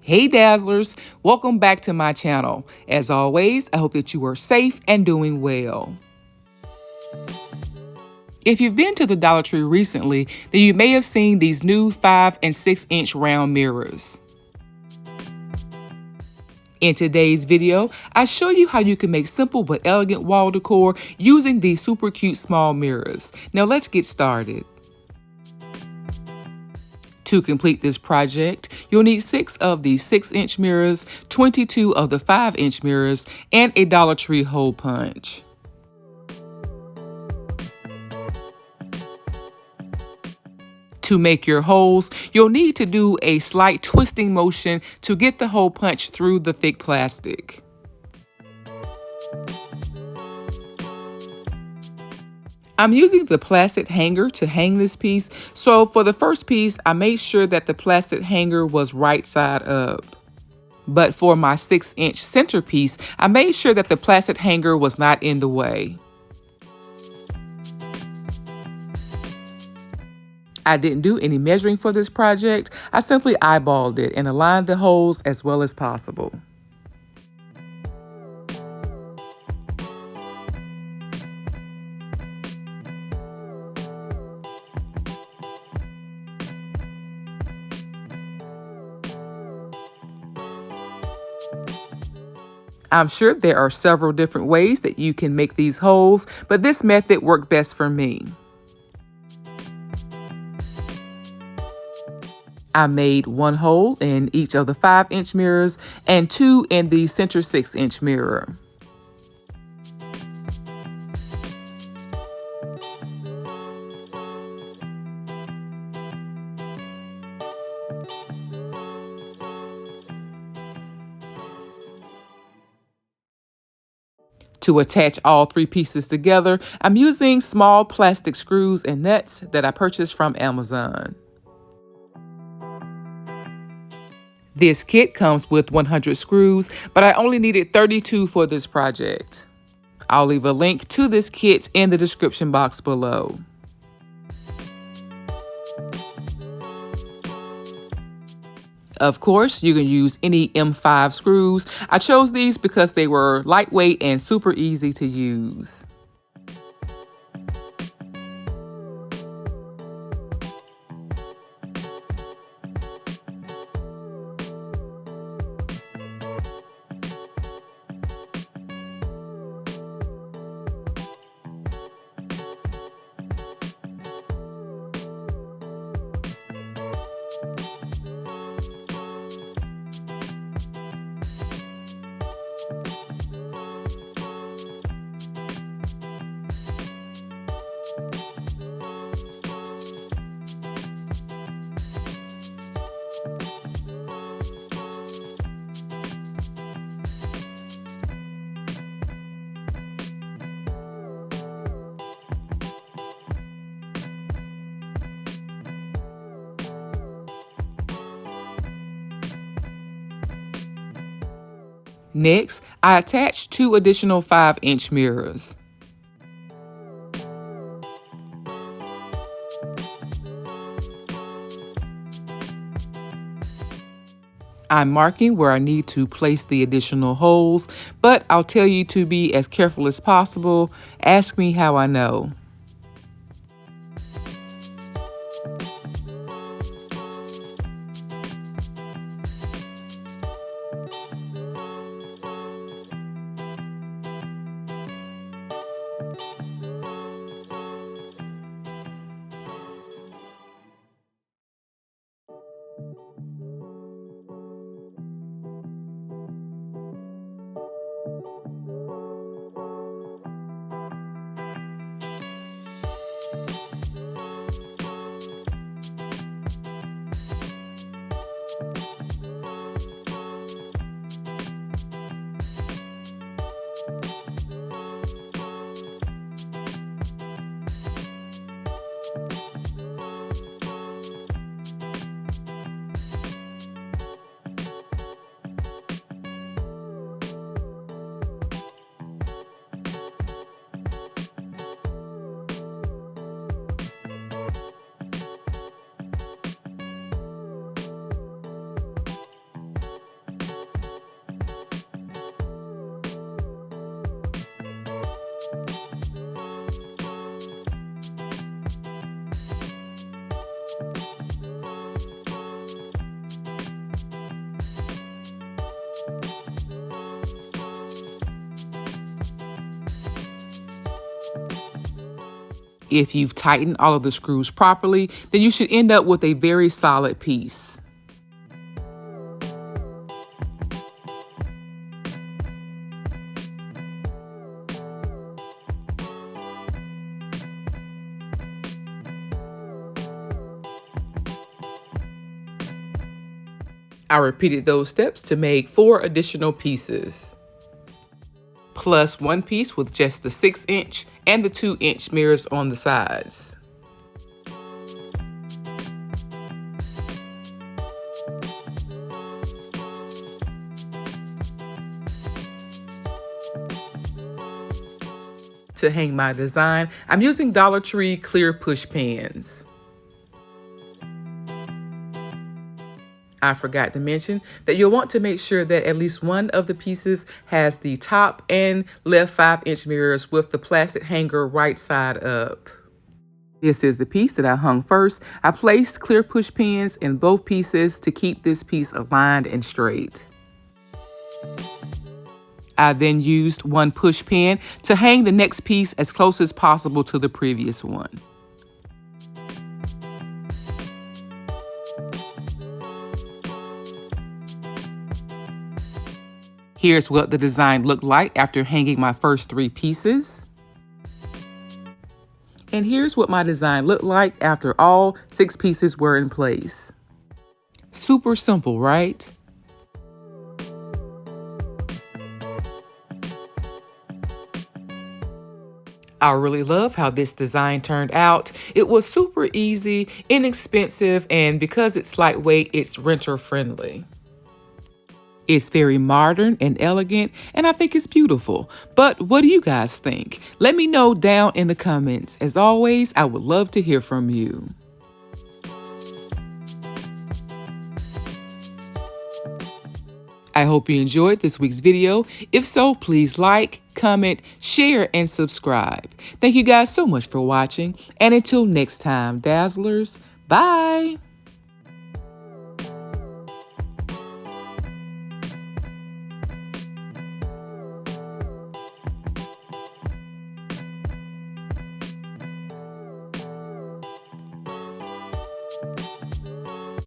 Hey Dazzlers, welcome back to my channel. As always, I hope that you are safe and doing well. If you've been to the Dollar Tree recently, then you may have seen these new 5 and 6 inch round mirrors. In today's video, I show you how you can make simple but elegant wall decor using these super cute small mirrors. Now let's get started. To complete this project, you'll need 6 of the 6-inch mirrors, 22 of the 5-inch mirrors, and a Dollar Tree hole punch. To make your holes, you'll need to do a slight twisting motion to get the hole punch through the thick plastic. I'm using the plastic hanger to hang this piece, so for the first piece, I made sure that the plastic hanger was right side up. But for my 6-inch centerpiece, I made sure that the plastic hanger was not in the way. I didn't do any measuring for this project. I simply eyeballed it and aligned the holes as well as possible. I'm sure there are several different ways that you can make these holes, but this method worked best for me. I made 1 hole in each of the 5-inch mirrors and 2 in the center 6-inch mirror. To attach all 3 pieces together, I'm using small plastic screws and nuts that I purchased from Amazon. This kit comes with 100 screws, but I only needed 32 for this project. I'll leave a link to this kit in the description box below. Of course, you can use any M5 screws. I chose these because they were lightweight and super easy to use. Next, I attached 2 additional 5-inch mirrors. I'm marking where I need to place the additional holes, but I'll tell you to be as careful as possible. Ask me how I know. If you've tightened all of the screws properly, then you should end up with a very solid piece. I repeated those steps to make 4 additional pieces, plus 1 piece with just the 6-inch and the 2-inch mirrors on the sides. To hang my design, I'm using Dollar Tree clear push pans. I forgot to mention that you'll want to make sure that at least one of the pieces has the top and left 5-inch mirrors with the plastic hanger right side up. This is the piece that I hung first. I placed clear push pins in both pieces to keep this piece aligned and straight. I then used 1 push pin to hang the next piece as close as possible to the previous one. Here's what the design looked like after hanging my first 3 pieces. And here's what my design looked like after all 6 pieces were in place. Super simple, right? I really love how this design turned out. It was super easy, inexpensive, and because it's lightweight, it's renter friendly. It's very modern and elegant, and I think it's beautiful. But what do you guys think? Let me know down in the comments. As always, I would love to hear from you. I hope you enjoyed this week's video. If so, please like, comment, share, and subscribe. Thank you guys so much for watching. And until next time, Dazzlers, bye.